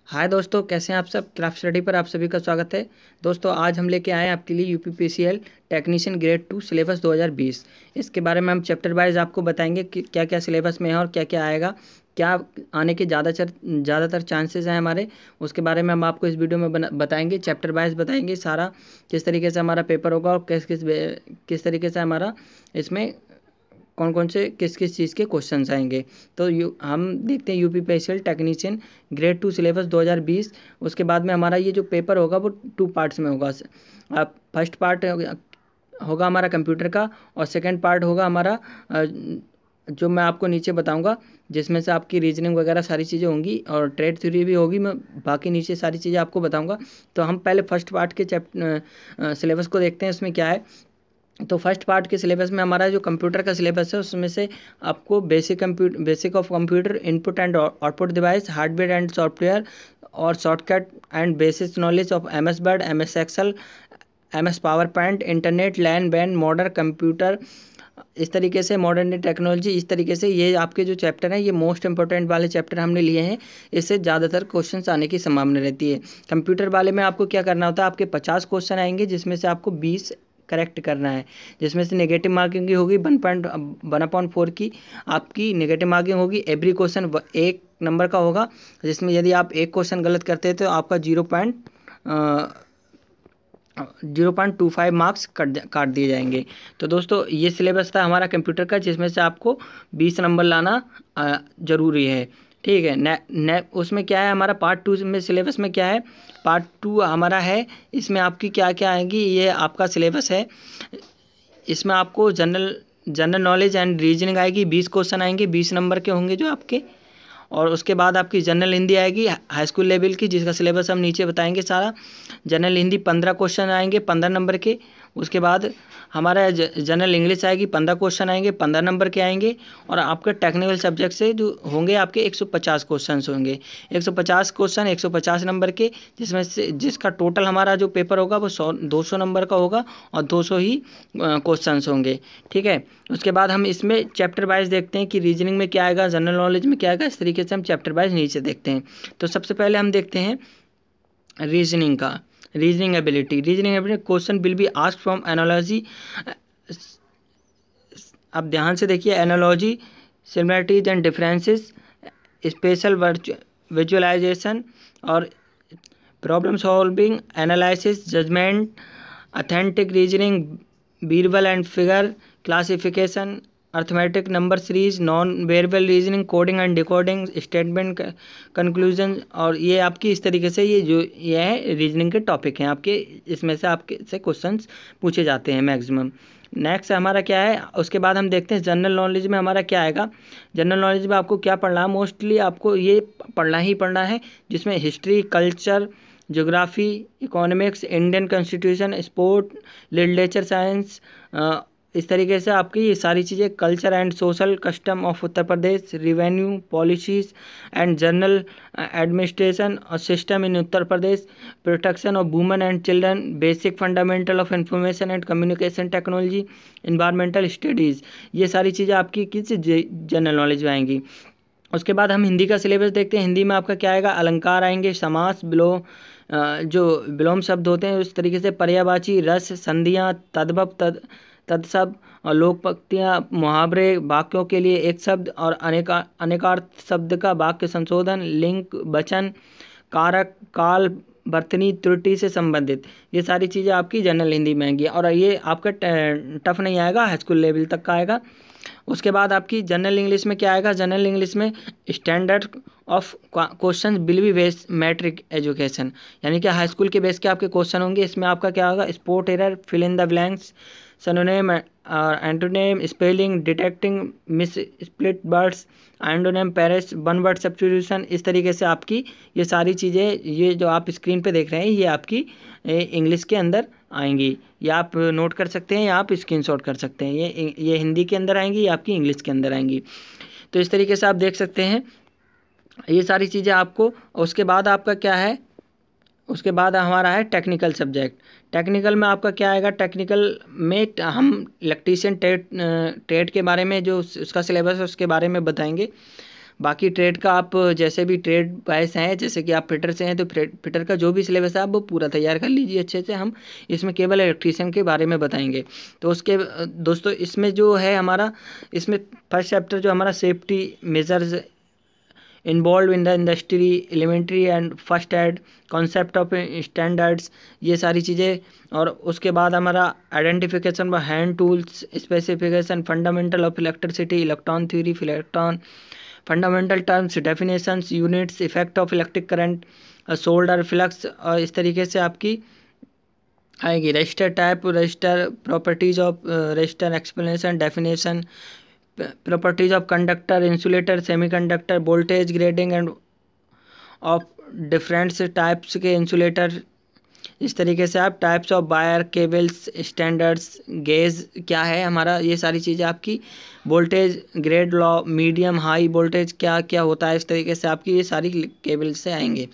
हाय दोस्तों, कैसे हैं आप सब। क्राफ्ट स्टडी पर आप सभी का स्वागत है। दोस्तों आज हम लेके आए हैं आपके लिए यूपीपीसीएल टेक्नीशियन ग्रेड 2 सिलेबस 2020। इसके बारे में हम चैप्टर वाइज आपको बताएंगे कि क्या क्या सिलेबस में है और क्या क्या आएगा, क्या आने के ज़्यादातर चांसेस हैं हमारे। उसके बारे में हम आपको इस वीडियो में बताएंगे, चैप्टर वाइज बताएंगे सारा, किस तरीके से हमारा पेपर होगा और किस तरीके से हमारा इसमें कौन कौन से किस किस चीज़ के क्वेश्चंस आएंगे। तो हम देखते हैं यूपीपीसीएल टेक्नीशियन ग्रेड 2 सिलेबस 2020। उसके बाद में हमारा ये जो पेपर होगा वो 2 पार्ट्स में होगा। आप फर्स्ट पार्ट होगा हमारा कंप्यूटर का, और सेकंड पार्ट होगा हमारा जो मैं आपको नीचे बताऊंगा, जिसमें से आपकी रीजनिंग वगैरह सारी चीज़ें होंगी और ट्रेड थ्योरी भी होगी। मैं बाकी नीचे सारी चीज़ें आपको बताऊंगा। तो हम पहले फर्स्ट पार्ट के सिलेबस को देखते हैं, इसमें क्या है। तो फर्स्ट पार्ट के सिलेबस में हमारा जो कंप्यूटर का सिलेबस है उसमें से आपको basic of computer, input and output device, hardware and software, और shortcut and basic knowledge of MS Word, MS Excel, MS PowerPoint, internet, LAN वैन, मॉडर्न कंप्यूटर, इस तरीके से मॉडर्न टेक्नोलॉजी, इस तरीके से ये आपके जो चैप्टर हैं ये मोस्ट इंपॉर्टेंट वाले चैप्टर हमने लिए हैं। इससे ज़्यादातर क्वेश्चंस आने की संभावना रहती है। कंप्यूटर वाले में आपको क्या करना होता है, आपके 50 क्वेश्चन आएंगे जिसमें से आपको 20 करेक्ट करना है, जिसमें से नेगेटिव मार्किंग की होगी 1.4 की आपकी नेगेटिव मार्किंग होगी। एवरी क्वेश्चन 1 नंबर का होगा, जिसमें यदि आप एक क्वेश्चन गलत करते हैं तो आपका 0.25 मार्क्स काट दिए जाएंगे। तो दोस्तों ये सिलेबस था हमारा कंप्यूटर का, जिसमें से आपको 20 नंबर लाना ज़रूरी है। ठीक है। उसमें क्या है हमारा पार्ट 2 में, सिलेबस में क्या है, पार्ट 2 हमारा है। इसमें आपकी क्या क्या आएंगी, ये आपका सिलेबस है। इसमें आपको जनरल नॉलेज एंड रीजनिंग आएगी, 20 क्वेश्चन आएंगे, 20 नंबर के होंगे जो आपके। और उसके बाद आपकी जनरल हिंदी आएगी हाई स्कूल लेवल की, जिसका सिलेबस हम नीचे बताएंगे सारा। जनरल हिंदी 15 क्वेश्चन आएंगे 15 नंबर के। उसके बाद हमारा जनरल इंग्लिश आएगी, 15 क्वेश्चन आएंगे 15 नंबर के आएंगे। और आपके टेक्निकल सब्जेक्ट से जो होंगे आपके 150 क्वेश्चन होंगे, 150 क्वेश्चन 150 नंबर के, जिसमें से जिसका टोटल हमारा जो पेपर होगा वो 200 नंबर का होगा और 200 ही क्वेश्चन होंगे। ठीक है। उसके बाद हम इसमें चैप्टर वाइज देखते हैं कि रीजनिंग में क्या आएगा, जनरल नॉलेज में क्या आएगा। इस तरीके से हम चैप्टर वाइज नीचे देखते हैं। तो सबसे पहले हम देखते हैं रीजनिंग का। Reasoning ability question will be asked from analogy. अब ध्यान से देखिए, analogy, similarities and differences, spatial visualisation, और problem solving, analysis, judgement, authentic reasoning, verbal and figure classification, arithmetic number series, non variable reasoning, coding and decoding, statement conclusion. और ये आपकी इस तरीके से ये है रीजनिंग के टॉपिक हैं आपके। इसमें से आपके से क्वेश्चंस पूछे जाते हैं मैक्सिमम। नेक्स्ट हमारा क्या है, उसके बाद हम देखते हैं जनरल नॉलेज में हमारा क्या आएगा। जनरल नॉलेज में आपको क्या पढ़ना है, मोस्टली आपको ये पढ़ना ही पढ़ना है, जिसमें history, culture, geography, economics, Indian constitution, sport, literature, science, इस तरीके से आपकी ये सारी चीज़ें, culture and social custom of Uttar Pradesh, revenue policies and general administration और system in Uttar Pradesh, protection of women and children, basic fundamental of information and communication technology, environmental studies, ये सारी चीज़ें आपकी किस जनरल नॉलेज में आएंगी। उसके बाद हम हिंदी का सिलेबस देखते हैं। हिंदी में आपका क्या आएगा, अलंकार आएंगे, समास, जो विलोम शब्द होते हैं उस तरीके से, पर्यायवाची, रस, संधियाँ, तद्भव, तत्शब्द और लोकपंक्तियाँ, मुहावरे, वाक्यों के लिए एक शब्द और अनेकार्थ शब्द का वाक्य संशोधन, लिंक, वचन, कारक, काल, वर्तनी, त्रुटि से संबंधित, ये सारी चीज़ें आपकी जनरल हिंदी में आएंगी। और ये आपका टफ नहीं आएगा, हाई स्कूल लेवल तक का आएगा। उसके बाद आपकी जनरल इंग्लिश में क्या आएगा, जनरल इंग्लिश में standard of question will be base matric education, यानी कि हाई स्कूल के बेस के आपके क्वेश्चन होंगे। इसमें आपका क्या होगा, spot error, fill in the blanks, synonym antonym, spelling, detecting misspelt words, endonym, pairs, one word substitution, इस तरीके से आपकी ये सारी चीज़ें, ये जो आप स्क्रीन पे देख रहे हैं ये आपकी इंग्लिश के अंदर आएंगी। या आप नोट कर सकते हैं या आप स्क्रीनशॉट कर सकते हैं। ये हिंदी के अंदर आएंगी, या आपकी इंग्लिश के अंदर आएंगी। तो इस तरीके से आप देख सकते हैं ये सारी चीज़ें आपको। उसके बाद आपका क्या है, उसके बाद हमारा है टेक्निकल सब्जेक्ट। टेक्निकल में आपका क्या आएगा, टेक्निकल में हम इलेक्ट्रीशियन ट्रेड के बारे में जो उसका सिलेबस है उसके बारे में बताएंगे। बाकी ट्रेड का आप जैसे भी ट्रेड वाइज हैं, जैसे कि आप फिटर से हैं तो फिटर का जो भी सिलेबस है आप वो पूरा तैयार कर लीजिए अच्छे से। हम इसमें केवल इलेक्ट्रीशियन के बारे में बताएंगे। तो उसके दोस्तों इसमें जो है हमारा, इसमें फर्स्ट चैप्टर जो हमारा safety measures involve in the industry, elementary and first aid, concept of standards, ये सारी चीज़ें। और उसके बाद हमारा identification of hand tools, specification, fundamental of electricity, electron theory, electron fundamental terms, definitions, units, effect of electric current, solder, flux, और इस तरीके से आपकी आएगी। Resistor type, resistor properties of resistor, explanation, definition, properties of conductor, insulator, semiconductor, voltage grading and of different types के insulator. इस तरीके से आप types of wire, cables, standards, gauge क्या है हमारा, ये सारी चीज़ें आपकी, voltage grade law, medium high voltage क्या क्या होता है, इस तरीके से आपकी ये सारी केबल से आएंगे।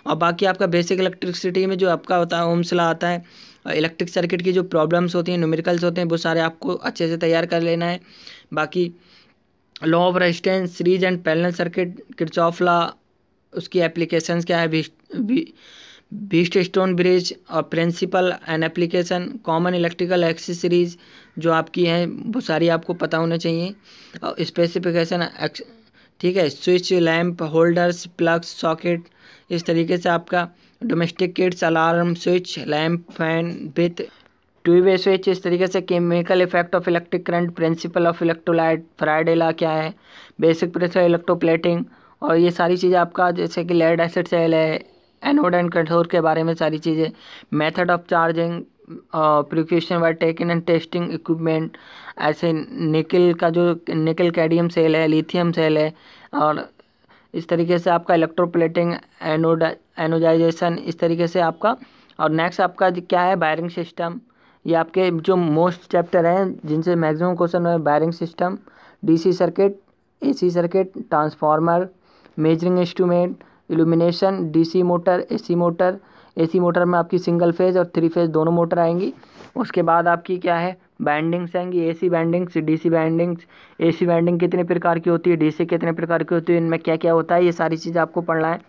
और बाकी आपका बेसिक इलेक्ट्रिसिटी में जो आपका होता है ओम्स लॉ आता है, इलेक्ट्रिक सर्किट की जो प्रॉब्लम्स होती हैं, न्यूमेरिकल्स होते हैं, वो सारे आपको अच्छे से तैयार कर लेना है। बाकी law of resistance, series and parallel circuit, Kirchhoff law, उसकी एप्लीकेशंस क्या है, व्हीटस्टोन ब्रिज और principle and application, common electrical accessories जो आपकी हैं वो सारी आपको पता होना चाहिए। और स्पेसिफिकेशन, ठीक है, switch, lamp holders, plugs, socket, इस तरीके से आपका domestic kits, alarm, switch, lamp, fan with two way switch, इस तरीके से chemical effect of electric current, principle of electrolyte, Faraday law क्या है, बेसिक प्रिंसिपल इलेक्ट्रोप्लेटिंग, और ये सारी चीज़ें आपका जैसे कि लेड एसिड सेल है, एनोड एंड कैथोड के बारे में सारी चीज़ें, method of charging, precaution by taking and testing equipment, ऐसे निकल का जो निकल कैडमियम सेल है, लिथियम सेल है, और इस तरीके से आपका इलेक्ट्रोप्लेटिंग, एनोडाइजेशन, इस तरीके से आपका। और नेक्स्ट आपका क्या है, वायरिंग सिस्टम, ये आपके जो मोस्ट चैप्टर हैं जिनसे मैक्सिमम क्वेश्चन है, wiring system, DC circuit, AC circuit, transformer, measuring instrument, illumination, DC motor, AC motor, AC motor में आपकी सिंगल फेज और 3 फेज दोनों मोटर आएंगी। उसके बाद आपकी क्या है, बैंडिंग्स आएंगी, एसी बैंडिंग्स, डीसी बैंडिंग्स, एसी बैंडिंग कितने प्रकार की होती है, डीसी कितने प्रकार की होती है, इनमें क्या क्या होता है, ये सारी चीज़ें आपको पढ़ना है।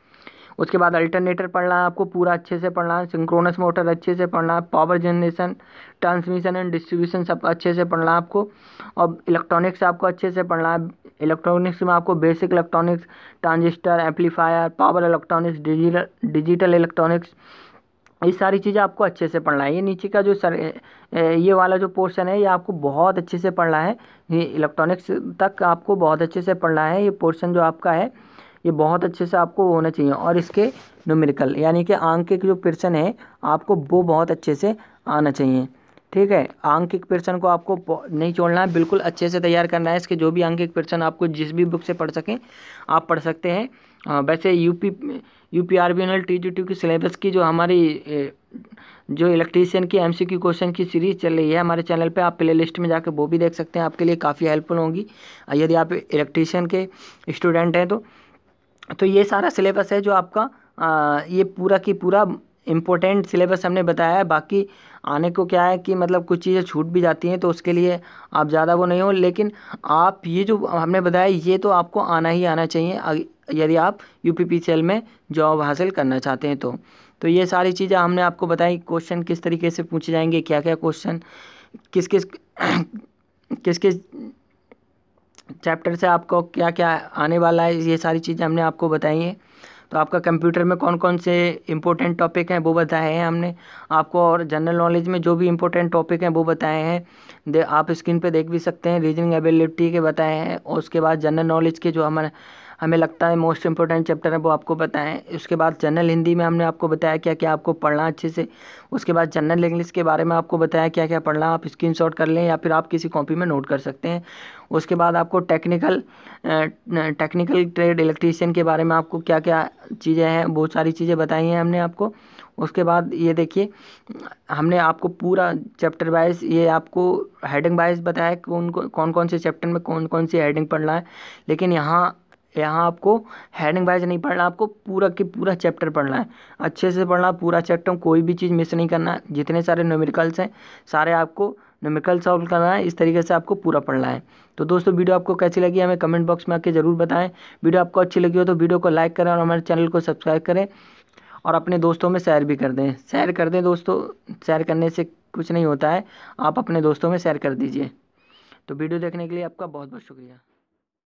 उसके बाद अल्टरनेटर पढ़ना है आपको, पूरा अच्छे से पढ़ना है, सिंक्रोनस मोटर अच्छे से पढ़ना है, power generation, transmission and distribution सब अच्छे से पढ़ना है आपको। और इलेक्ट्रॉनिक्स आपको अच्छे से पढ़ना है। इलेक्ट्रॉनिक्स में आपको basic electronics, transistor, amplifier, power electronics, digital electronics, ये सारी चीज़ें आपको अच्छे से पढ़ना है। ये नीचे का जो ये वाला जो पोर्शन है ये आपको बहुत अच्छे से पढ़ना है, ये इलेक्ट्रॉनिक्स तक आपको बहुत अच्छे से पढ़ना है। ये पोर्शन जो आपका है ये बहुत अच्छे से आपको होना चाहिए। और इसके न्यूमेरिकल यानी कि अंक के जो प्रश्न है आपको वो बहुत अच्छे से आना चाहिए, ठीक है। अंकित प्रश्न को आपको नहीं छोड़ना है, बिल्कुल अच्छे से तैयार करना है। इसके जो भी अंकित प्रश्न आपको जिस भी बुक से पढ़ सकें आप पढ़ सकते हैं। वैसे यूपीआरबीएनएल टीजीटी की सिलेबस की जो हमारी जो इलेक्ट्रीशियन की एमसीक्यू क्वेश्चन की सीरीज़ चल रही है हमारे चैनल पे, आप प्ले लिस्ट में जाकर वो भी देख सकते हैं, आपके लिए काफ़ी हेल्पफुल होंगी यदि आप इलेक्ट्रीशियन के स्टूडेंट हैं तो ये सारा सिलेबस है जो आपका ये पूरा की पूरा इम्पोर्टेंट सिलेबस हमने बताया है। बाकी आने को क्या है कि मतलब कुछ चीज़ें छूट भी जाती हैं तो उसके लिए आप ज़्यादा वो नहीं हो, लेकिन आप ये जो हमने बताया ये तो आपको आना ही आना चाहिए यदि आप यूपीपीसीएल में जॉब हासिल करना चाहते हैं तो ये सारी चीज़ें हमने आपको बताई। क्वेश्चन किस तरीके से पूछे जाएंगे, क्या क्या क्वेश्चन किस किस चैप्टर से आपको क्या क्या आने वाला है, ये सारी चीज़ें हमने आपको बताई हैं। तो आपका कंप्यूटर में कौन कौन से इंपॉर्टेंट टॉपिक हैं वो बताए हैं हमने आपको, और जनरल नॉलेज में जो भी इंपॉर्टेंट टॉपिक हैं वो बताए हैं, आप स्क्रीन पे देख भी सकते हैं। रीजनिंग एबिलिटी के बताए हैं, और उसके बाद जनरल नॉलेज के जो हमें लगता है मोस्ट इंपॉर्टेंट चैप्टर है वो आपको बताएं। उसके बाद जनरल हिंदी में हमने आपको बताया क्या क्या आपको पढ़ना अच्छे से। उसके बाद जनरल इंग्लिश के बारे में आपको बताया क्या क्या पढ़ना, आप स्क्रीनशॉट कर लें या फिर आप किसी कॉपी में नोट कर सकते हैं। उसके बाद आपको टेक्निकल ट्रेड इलेक्ट्रीशियन के बारे में आपको क्या क्या चीज़ें हैं वो सारी चीज़ें बताई हैं हमने आपको। उसके बाद ये देखिए हमने आपको पूरा चैप्टर वाइज ये आपको हेडिंग वाइज बताया कौन कौन से चैप्टर में कौन कौन सी हेडिंग पढ़ना है, लेकिन यहाँ आपको हेडिंग वाइज नहीं पढ़ना, आपको पूरा की पूरा चैप्टर पढ़ना है, अच्छे से पढ़ना पूरा चैप्टर, कोई भी चीज़ मिस नहीं करना। जितने सारे न्यूमेरिकल्स हैं सारे आपको न्यूमेरिकल सॉल्व करना है, इस तरीके से आपको पूरा पढ़ना है। तो दोस्तों वीडियो आपको कैसी लगी हमें कमेंट बॉक्स में आके ज़रूर बताएं। वीडियो आपको अच्छी लगी हो तो वीडियो को लाइक करें और हमारे चैनल को सब्सक्राइब करें और अपने दोस्तों में शेयर भी कर दें। शेयर कर दें दोस्तों, शेयर करने से कुछ नहीं होता है, आप अपने दोस्तों में शेयर कर दीजिए। तो वीडियो देखने के लिए आपका बहुत बहुत शुक्रिया।